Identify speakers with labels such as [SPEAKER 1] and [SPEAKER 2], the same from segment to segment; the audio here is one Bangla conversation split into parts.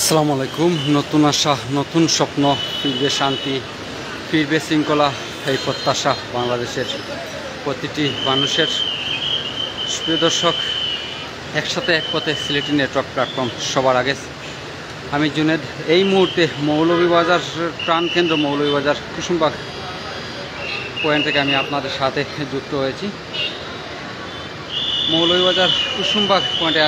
[SPEAKER 1] আসসালামু আলাইকুম। নতুন আশা, নতুন স্বপ্ন, ফিরবে শান্তি, ফিরবে শৃঙ্খলা, এই প্রত্যাশা বাংলাদেশের প্রতিটি মানুষের। প্রিয় দর্শক, একসাথে এক পথে সিলেটি নেটওয়ার্ক প্ল্যাটফর্ম সবার আগে আমি জুনেদ। এই মুহূর্তে মৌলভীবাজার প্রাণকেন্দ্র মৌলভীবাজার কুসুমবাগ পয়েন্ট থেকে আমি আপনাদের সাথে যুক্ত হয়েছি। মৌলভীবাজার কুসুমবাগ পয়েন্টে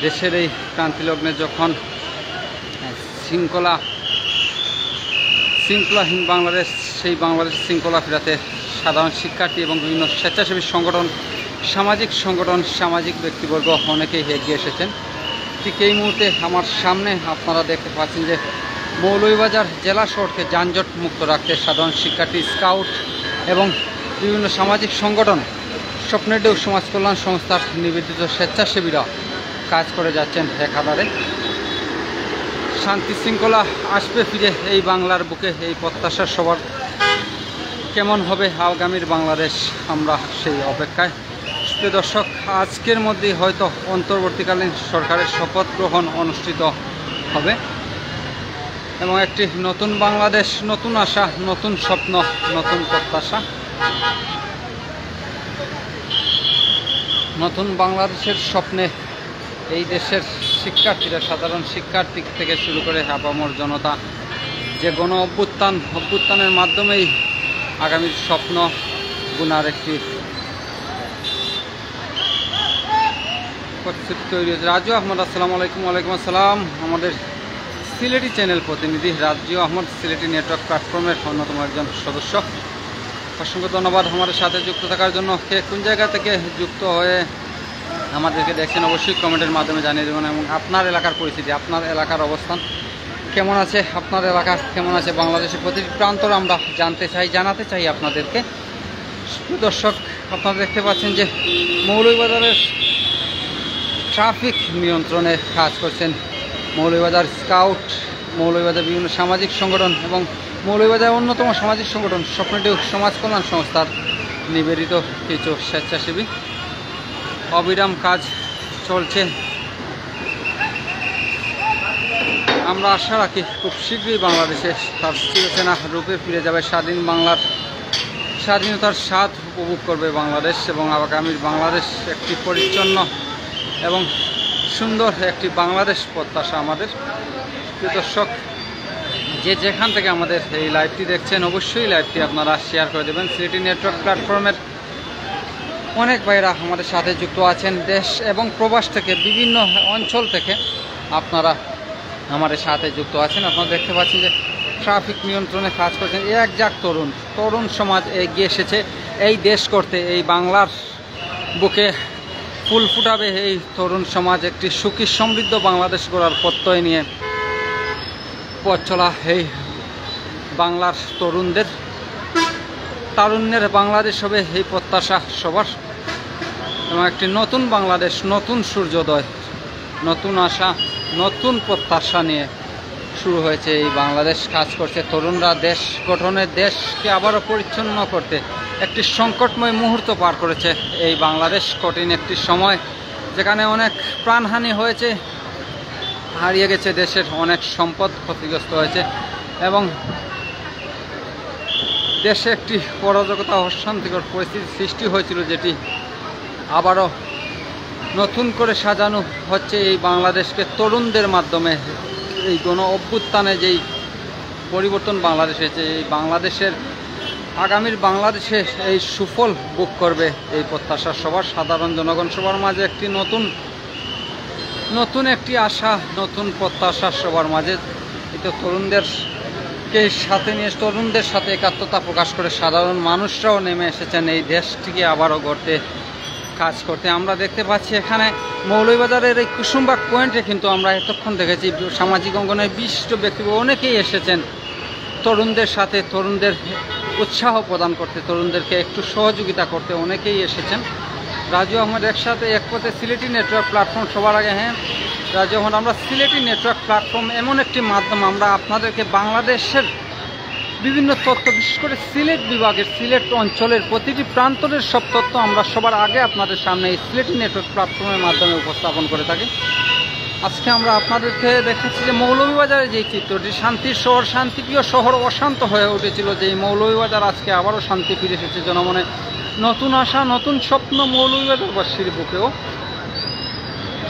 [SPEAKER 1] দেশের এই ক্রান্তিলগ্নে যখন শৃঙ্খলাহীন বাংলাদেশ, সেই বাংলাদেশ শৃঙ্খলা ফেরাতে সাধারণ শিক্ষার্থী এবং বিভিন্ন স্বেচ্ছাসেবী সংগঠন, সামাজিক ব্যক্তিবর্গ অনেকেই এগিয়ে এসেছেন। ঠিক এই মুহূর্তে আমার সামনে আপনারা দেখতে পাচ্ছেন যে মৌলভীবাজার জেলা শহরকে যানজট মুক্ত রাখতে সাধারণ শিক্ষার্থী, স্কাউট এবং বিভিন্ন সামাজিক সংগঠন, স্বপ্নের ঢেউ সমাজ কল্যাণ সংস্থার নিবেদিত স্বেচ্ছাসেবীরা কাজ করে যাচ্ছেন একাধারে। শান্তি শৃঙ্খলা আসবে ফিরে এই বাংলার বুকে, এই প্রত্যাশা সবার। কেমন হবে আগামীর বাংলাদেশ, আমরা সেই অপেক্ষায়। প্রিয় দর্শক, আজকের মধ্যেই হয়তো অন্তর্বর্তীকালীন সরকারের শপথ গ্রহণ অনুষ্ঠিত হবে এবং একটি নতুন বাংলাদেশ, নতুন আশা, নতুন স্বপ্ন, নতুন প্রত্যাশা, নতুন বাংলাদেশের স্বপ্নে এই দেশের শিক্ষার্থীরা, সাধারণ শিক্ষার্থী থেকে শুরু করে আপামর জনতা, যে গণ অভ্যুত্থানের মাধ্যমেই আগামীর স্বপ্ন গুনার একটি পরিস্থিতি তৈরি হয়েছে। রাজু আহমদ, আসসালামু আলাইকুম। ওয়ালাইকুম আসসালাম। আমাদের সিলেটি চ্যানেল প্রতিনিধি রাজু আহমদ, সিলেটি নেটওয়ার্ক প্ল্যাটফর্মের অন্যতম একজন সদস্য। অসংখ্য ধন্যবাদ আমাদের সাথে যুক্ত থাকার জন্য। কে কোন জায়গা থেকে যুক্ত হয়ে আমাদেরকে দেখছেন অবশ্যই কমেন্টের মাধ্যমে জানিয়ে দেবেন, এবং আপনার এলাকার পরিস্থিতি, আপনার এলাকার অবস্থান কেমন আছে, আপনার এলাকা কেমন আছে, বাংলাদেশের প্রতিটি প্রান্তর আমরা জানাতে চাই আপনাদেরকে। দর্শক, আপনারা দেখতে পাচ্ছেন যে মৌলভীবাজারের ট্রাফিক নিয়ন্ত্রণে কাজ করছেন মৌলভীবাজার স্কাউট, মৌলভীবাজার বিভিন্ন সামাজিক সংগঠন এবং মৌলভীবাজার অন্যতম সামাজিক সংগঠন স্বপ্নের ঢেউ সমাজ কল্যাণ সংস্থার নিবেদিত কিছু স্বেচ্ছাসেবী। অবিরাম কাজ চলছে। আমরা আশা রাখি খুব শীঘ্রই বাংলাদেশে তার চিরচেনা রূপে ফিরে যাবে। স্বাধীনতার স্বাদ উপভোগ করবে বাংলাদেশ, এবং আগামীর বাংলাদেশ একটি পরিচ্ছন্ন এবং সুন্দর একটি বাংলাদেশ প্রত্যাশা আমাদের। প্রিয় দর্শক, যে যেখান থেকে আমাদের এই লাইভটি দেখছেন অবশ্যই লাইভটি আপনারা শেয়ার করে দেবেন। সিলেটি নেটওয়ার্ক প্ল্যাটফর্মের অনেক ভাইরা আমাদের সাথে যুক্ত আছেন, দেশ এবং প্রবাস থেকে, বিভিন্ন অঞ্চল থেকে আপনারা আমাদের সাথে যুক্ত আছেন। আপনারা দেখতে পাচ্ছেন যে ট্রাফিক নিয়ন্ত্রণে কাজ করছেন একজাক তরুণ সমাজ এগিয়ে এসেছে এই দেশ করতে। এই বাংলার বুকে ফুল ফুটাবে এই তরুণ সমাজ, একটি সুখী সমৃদ্ধ বাংলাদেশ গড়ার প্রত্যয় নিয়ে পথ চলা এই বাংলার তারুণ্যের বাংলাদেশ হবে এই প্রত্যাশা সবার, এবং একটি নতুন বাংলাদেশ, নতুন সূর্যোদয়, নতুন আশা, নতুন প্রত্যাশা নিয়ে শুরু হয়েছে এই বাংলাদেশ। কাজ করছে তরুণরা দেশ গঠনের, দেশকে আবারও পরিচ্ছন্ন করতে। একটি সংকটময় মুহূর্ত পার করেছে এই বাংলাদেশ, কঠিন একটি সময় যেখানে অনেক প্রাণহানি হয়েছে, হারিয়ে গেছে দেশের অনেক সম্পদ, ক্ষতিগ্রস্ত হয়েছে, এবং দেশে একটি অরাজকতা, অশান্তিকর পরিস্থিতি সৃষ্টি হয়েছিল, যেটি আবারও নতুন করে সাজানো হচ্ছে এই বাংলাদেশকে তরুণদের মাধ্যমে। এই গণ অভ্যুত্থানে যেই পরিবর্তন বাংলাদেশ হয়েছে, এই বাংলাদেশের আগামীর বাংলাদেশে এই সুফল ভোগ করবে এই প্রত্যাশা সবার, সাধারণ জনগণ সবার মাঝে একটি নতুন একটি আশা, নতুন প্রত্যাশা সবার মাঝে। এই তো তরুণদেরকে সাথে নিয়ে, তরুণদের সাথে একাত্মতা প্রকাশ করে সাধারণ মানুষরাও নেমে এসেছেন এই দেশটিকে আবারও গড়তে, কাজ করতে। আমরা দেখতে পাচ্ছি এখানে মৌলভীবাজারের এই কুসুমবাগ পয়েন্টে কিন্তু আমরা এতক্ষণ দেখেছি সামাজিক অঙ্গনের বিশিষ্ট ব্যক্তিবর্গ অনেকেই এসেছেন তরুণদের সাথে, তরুণদের উৎসাহ প্রদান করতে, তরুণদেরকে একটু সহযোগিতা করতে অনেকেই এসেছেন। রাজু আহমদ, একসাথে এক পথে সিলেটি নেটওয়ার্ক প্ল্যাটফর্ম সবার আগে। হ্যাঁ রাজু আহমদ, আমরা সিলেটি নেটওয়ার্ক প্ল্যাটফর্ম এমন একটি মাধ্যম, আমরা আপনাদেরকে বাংলাদেশের বিভিন্ন তথ্য, বিশেষ করে সিলেট বিভাগের, সিলেট অঞ্চলের প্রতিটি প্রান্তরের সব তথ্য আমরা সবার আগে আপনাদের সামনে এই সিলেটি নেটওয়ার্ক প্ল্যাটফর্মের মাধ্যমে উপস্থাপন করে থাকি। আজকে আমরা আপনাদেরকে দেখাচ্ছি যে মৌলভীবাজারের যে চিত্রটি, শান্তির শহর, শান্তিপ্রিয় শহর অশান্ত হয়ে উঠেছিল যে মৌলভীবাজার, আজকে আবারও শান্তি ফিরে এসেছে জনমনে। নতুন আশা, নতুন স্বপ্ন মৌলভীবাজারবাসীর বুকেও।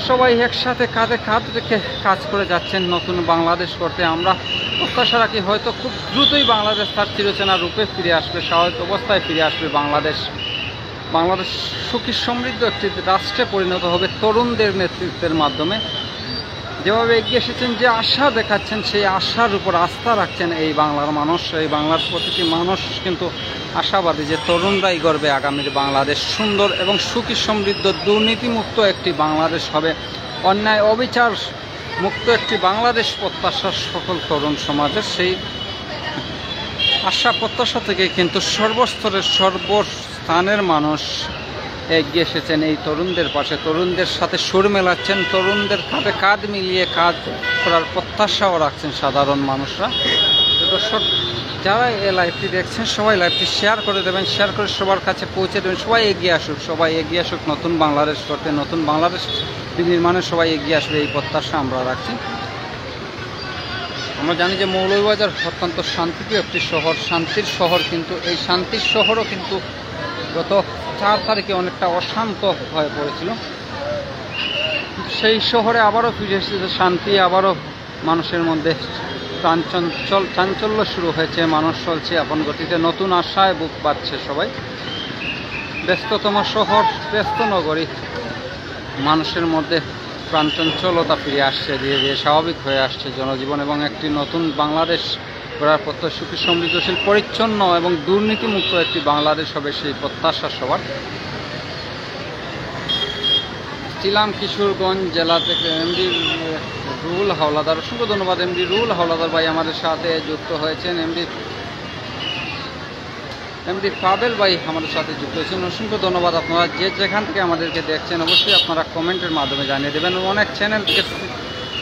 [SPEAKER 1] সবাই একসাথে কাঁধে কাঁধ রেখে কাজ করে যাচ্ছেন নতুন বাংলাদেশ করতে। আমরা প্রত্যাশা রাখি হয়তো খুব দ্রুতই বাংলাদেশ তার চিরচেনা রূপে ফিরে আসবে, স্বাভাবিক অবস্থায় ফিরে আসবে বাংলাদেশ। বাংলাদেশ সুখী সমৃদ্ধ একটি রাষ্ট্রে পরিণত হবে তরুণদের নেতৃত্বের মাধ্যমে। যেভাবে এগিয়ে এসেছেন, যে আশা দেখাচ্ছেন, সেই আশার উপর আস্থা রাখছেন এই বাংলার মানুষ। এই বাংলার প্রতিটি মানুষ কিন্তু আশাবাদী যে তরুণরাই গড়বে আগামীর বাংলাদেশ। সুন্দর এবং সুখী সমৃদ্ধ দুর্নীতিমুক্ত একটি বাংলাদেশ হবে, অন্যায় অবিচার মুক্ত একটি বাংলাদেশ প্রত্যাশা সকল তরুণ সমাজের। সেই আশা প্রত্যাশা থেকে কিন্তু সর্বস্তরের সর্বস্থানের মানুষ এগিয়ে এসেছেন এই তরুণদের পাশে, তরুণদের সাথে সুর মেলাচ্ছেন, তরুণদের কাঁধে কাঁধ মিলিয়ে কাজ করার প্রত্যাশাও রাখছেন সাধারণ মানুষরা। দর্শক, যারা এই লাইভটি দেখছেন সবাই লাইভটি শেয়ার করে দেবেন, শেয়ার করে সবার কাছে পৌঁছে দেবেন। সবাই এগিয়ে আসুক, সবাই এগিয়ে আসুক নতুন বাংলাদেশ করতে, নতুন বাংলাদেশ নির্মাণে সবাই এগিয়ে আসবে এই প্রত্যাশা আমরা রাখছি। আমরা জানি যে মৌলভীবাজার অত্যন্ত শান্তিপ্রিয় একটি শহর, শান্তির শহর, কিন্তু এই শান্তির শহরও কিন্তু গত 4 তারিখে অনেকটা অশান্ত হয়ে পড়েছিল। সেই শহরে আবারও ফিরে এসেছে শান্তি, আবারও মানুষের মধ্যে চাঞ্চল্য শুরু হয়েছে, মানুষ চলছে আপন গতিতে, নতুন আশায় বুক বাঁধছে সবাই। ব্যস্ততম শহর, ব্যস্ত নগরী, মানুষের মধ্যে প্রাণচঞ্চলতা ফিরে আসছে, ধীরে ধীরে স্বাভাবিক হয়ে আসছে জনজীবন, এবং একটি নতুন বাংলাদেশ গড়ার প্রত্যয় সুখী সমৃদ্ধশীল পরিচ্ছন্ন এবং দুর্নীতিমুক্ত একটি বাংলাদেশ হবে সেই প্রত্যাশা সবার। ছিলাম কিশোরগঞ্জ জেলা থেকে এমডি রুহুল হাওলাদার, অসংখ্য ধন্যবাদ এমডি রুহুল হাওলাদার ভাই আমাদের সাথে যুক্ত হয়েছেন। এমডি পাবেল ভাই আমাদের সাথে যুক্ত হয়েছেন, অসংখ্য ধন্যবাদ। আপনারা যে যেখান থেকে আমাদেরকে দেখছেন অবশ্যই আপনারা কমেন্টের মাধ্যমে জানিয়ে দেবেন। অনেক চ্যানেল থেকে,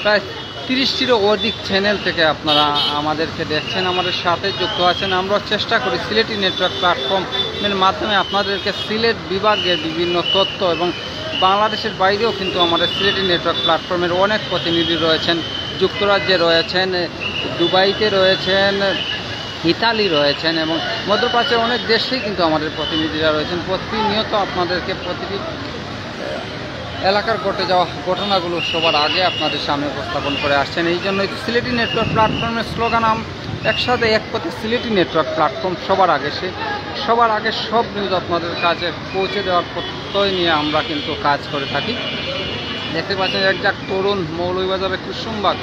[SPEAKER 1] প্রায় 30টিরও অধিক চ্যানেল থেকে আপনারা আমাদেরকে দেখছেন, আমাদের সাথে যুক্ত আছেন। আমরা চেষ্টা করি সিলেটি নেটওয়ার্ক প্ল্যাটফর্মের মাধ্যমে আপনাদেরকে সিলেট বিভাগের বিভিন্ন তথ্য, এবং বাংলাদেশের বাইরেও কিন্তু আমাদের সিলেটি নেটওয়ার্ক প্ল্যাটফর্মের অনেক প্রতিনিধি রয়েছেন, যুক্তরাজ্যে রয়েছেন, দুবাইতে রয়েছেন, ইতালি রয়েছেন, এবং মধ্যপ্রাচ্যের অনেক দেশেই কিন্তু আমাদের প্রতিনিধিরা রয়েছেন। প্রতিনিয়ত আপনাদেরকে প্রতিটি এলাকার ঘটে যাওয়া ঘটনাগুলো সবার আগে আপনাদের সামনে উপস্থাপন করে আসছেন। এই জন্যই সিলেটি নেটওয়ার্ক প্ল্যাটফর্মের স্লোগান একসাথে এক পথে সিলেটি নেটওয়ার্ক প্ল্যাটফর্ম, সবার আগে সবার আগে সব নিউজ আপনাদের কাছে পৌঁছে দেওয়ার প্রত্যয় নিয়ে আমরা কিন্তু কাজ করে থাকি। দেখতে পাচ্ছেন একজাক তরুণ মৌলভীবাজারের কুসুমবাগ,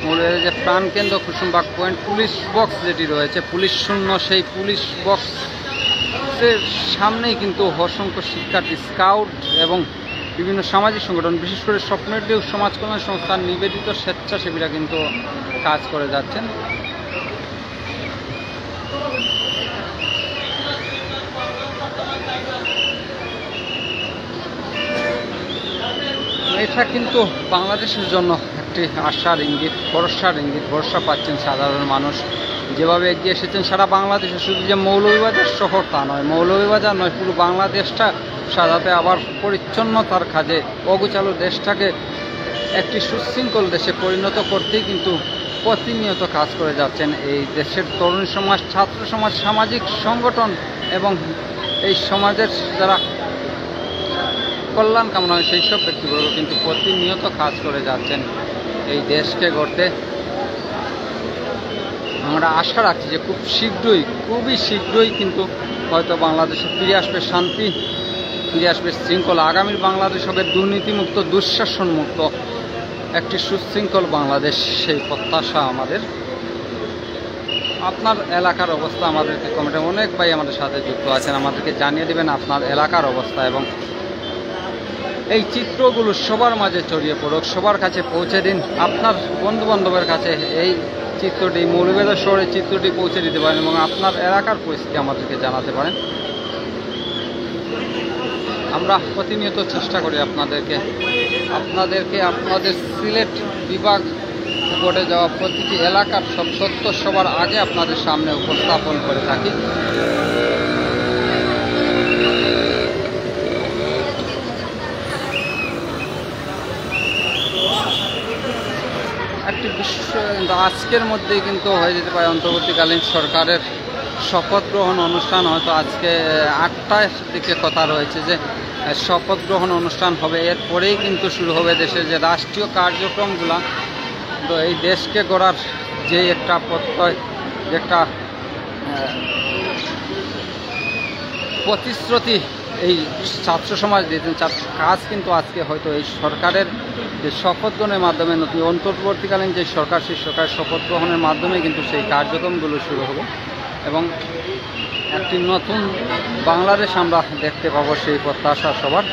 [SPEAKER 1] মৌলভীবাজারের যে প্রাণকেন্দ্র কুসুমবাগ পয়েন্ট, পুলিশ বক্স যেটি রয়েছে পুলিশ শূন্য, সেই পুলিশ বক্সের সামনেই কিন্তু অসংখ্য শিক্ষার্থী, স্কাউট এবং বিভিন্ন সামাজিক সংগঠন, বিশেষ করে স্বপ্নের ঢেউ সমাজ কল্যাণ সংস্থার নিবেদিত স্বেচ্ছাসেবীরা কিন্তু কাজ করে যাচ্ছেন। এটা কিন্তু বাংলাদেশের জন্য একটি আশার ইঙ্গিত, ভরসার ইঙ্গিত। ভরসা পাচ্ছেন সাধারণ মানুষ, যেভাবে এগিয়ে এসেছেন সারা বাংলাদেশে। শুধু যে মৌলভীবাজার শহর তা নয়, মৌলভীবাজার নয়, পুরো বাংলাদেশটা সাজাতে, আবার পরিচ্ছন্নতার কাজে অগোছালো দেশটাকে একটি সুশৃঙ্খল দেশে পরিণত করতেই কিন্তু প্রতিনিয়ত কাজ করে যাচ্ছেন এই দেশের তরুণ সমাজ, ছাত্র সমাজ, সামাজিক সংগঠন এবং এই সমাজের যারা কল্যাণ কামনা হয় সেই সব ব্যক্তিবর্গ কিন্তু প্রতিনিয়ত কাজ করে যাচ্ছেন এই দেশকে গড়তে। আমরা আশা রাখছি যে খুব শীঘ্রই, খুবই শীঘ্রই কিন্তু হয়তো বাংলাদেশে ফিরে আসবে শান্তি, ফিরে আসবে শৃঙ্খলা। আগামীর বাংলাদেশ হবে দুর্নীতিমুক্ত, দুঃশাসনমুক্ত একটি সুশৃঙ্খল বাংলাদেশ, সেই প্রত্যাশা আমাদের। আপনার এলাকার অবস্থা আমাদেরকে কমেন্টে, অনেক ভাই আমাদের সাথে যুক্ত আছেন, আমাদেরকে জানিয়ে দেবেন আপনার এলাকার অবস্থা, এবং এই চিত্রগুলো সবার মাঝে ছড়িয়ে পড়ুক, সবার কাছে পৌঁছে দিন। আপনার বন্ধুবান্ধবের কাছে এই চিত্রটি, মৌলভীবাজার শহরের চিত্রটি পৌঁছে দিতে পারেন, এবং আপনার এলাকার পরিস্থিতি আমাদেরকে জানাতে পারেন। আমরা প্রতিনিয়ত চেষ্টা করি আপনাদেরকে আপনাদের সিলেট বিভাগ ঘটে যাওয়া প্রতিটি এলাকার সব তথ্য সবার আগে আপনাদের সামনে উপস্থাপন করে থাকি। একটি কিন্তু আজকের মধ্যেই কিন্তু হয়ে যেতে পারে অন্তর্বর্তীকালীন সরকারের শপথ গ্রহণ অনুষ্ঠান। হয়তো আজকে 8টার দিকে কথা রয়েছে যে শপথ গ্রহণ অনুষ্ঠান হবে, এরপরেই কিন্তু শুরু হবে দেশের যে রাষ্ট্রীয় কার্যক্রমগুলো। তো এই দেশকে গড়ার যে একটা প্রত্যয়, যে একটা প্রতিশ্রুতি এই ছাত্র সমাজ দিয়েছেন, কাজ কিন্তু আজকে হয়তো এই সরকারের যে শপথ গ্রহণের মাধ্যমে, নতুন অন্তর্বর্তীকালীন যে সরকার, সেই সরকারের শপথ গ্রহণের মাধ্যমে কিন্তু সেই কার্যক্রমগুলো শুরু হবে এবং একটি নতুন বাংলাদেশ আমরা দেখতে পাবো, সেই প্রত্যাশা সবার।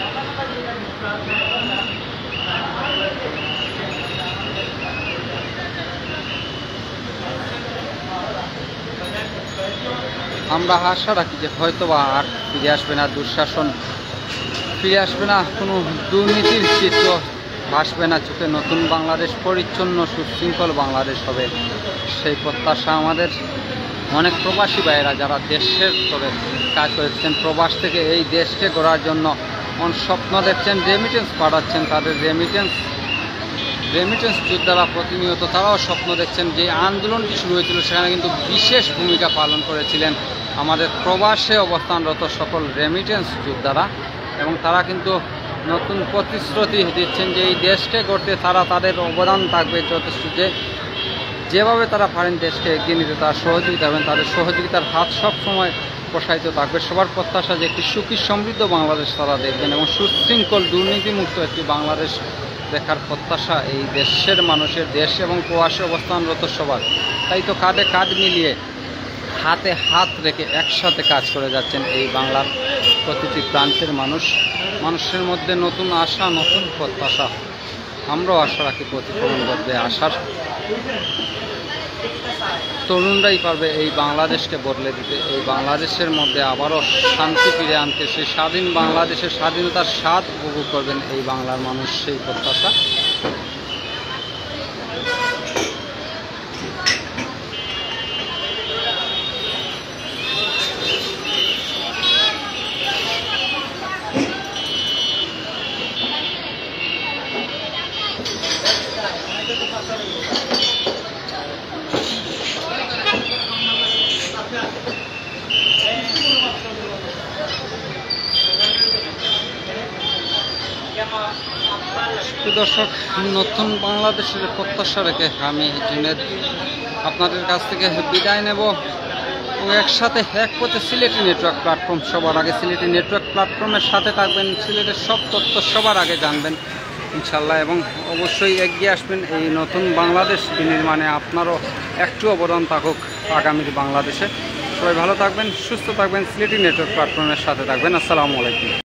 [SPEAKER 1] আমরা আশা রাখি যে হয়তো বা আর ফিরে আসবে না দুঃশাসন, ফিরে আসবে না কোনো দুর্নীতির চিত্র, ভাসবে না চোখে। নতুন বাংলাদেশ পরিচ্ছন্ন সুশৃঙ্খল বাংলাদেশ হবে, সেই প্রত্যাশা আমাদের। অনেক প্রবাসী ভাইয়েরা যারা দেশের তরে কাজ করেছেন, প্রবাস থেকে এই দেশকে গড়ার জন্য স্বপ্ন দেখছেন, রেমিটেন্স পাঠাচ্ছেন, তাদের রেমিটেন্স যোদ্ধারা প্রতিনিয়ত তারাও স্বপ্ন দেখছেন। যে আন্দোলনটি শুরু হয়েছিল সেখানে কিন্তু বিশেষ ভূমিকা পালন করেছিলেন আমাদের প্রবাসে অবস্থানরত সকল রেমিটেন্স যোদ্ধারা, এবং তারা কিন্তু নতুন প্রতিশ্রুতি দিচ্ছেন যে এই দেশকে গড়তে তারা তাদের অবদান থাকবে যথেষ্ট, যেভাবে তারা পারেন দেশকে এগিয়ে নিতে তারা সহযোগিতা করবেন, তাদের সহযোগিতার হাত সবসময় প্রসারিত থাকবে। সবার প্রত্যাশা যে একটি সুখী সমৃদ্ধ বাংলাদেশ তারা দেখবেন এবং সুশৃঙ্খল দুর্নীতিমুক্ত একটি বাংলাদেশ দেখার প্রত্যাশা এই দেশের মানুষের, দেশ এবং প্রবাসে অবস্থানরত সবার। তাই তো কাঁধে কাঁধ মিলিয়ে, হাতে হাত রেখে একসাথে কাজ করে যাচ্ছেন এই বাংলার প্রতিটি প্রান্তের মানুষের মধ্যে নতুন আশা, নতুন প্রত্যাশা। আমরাও আশা রাখি প্রতিফলন করবে আশার। তরুণরাই পারবে এই বাংলাদেশকে বদলে দিতে, এই বাংলাদেশের মধ্যে আবারও শান্তি ফিরে আনতে, সেই স্বাধীন বাংলাদেশের স্বাধীনতার স্বাদ উপভোগ করবেন এই বাংলার মানুষ, সেই প্রত্যাশা। দর্শক, নতুন বাংলাদেশের প্রত্যাশা রেখে আমি জুনেদ আপনাদের কাছ থেকে বিদায় নেব এবং একসাথে এক পথে সিলেটি নেটওয়ার্ক প্ল্যাটফর্ম। সবার আগে সিলেটি নেটওয়ার্ক প্ল্যাটফর্মের সাথে থাকবেন, সিলেটের সব তথ্য সবার আগে জানবেন ইনশাল্লাহ, এবং অবশ্যই এগিয়ে আসবেন এই নতুন বাংলাদেশ বিনির্মাণে। আপনারও একটু অবদান থাকুক আগামীর বাংলাদেশে। সবাই ভালো থাকবেন, সুস্থ থাকবেন, সিলেটি নেটওয়ার্ক প্ল্যাটফর্মের সাথে থাকবেন। আসসালামু আলাইকুম।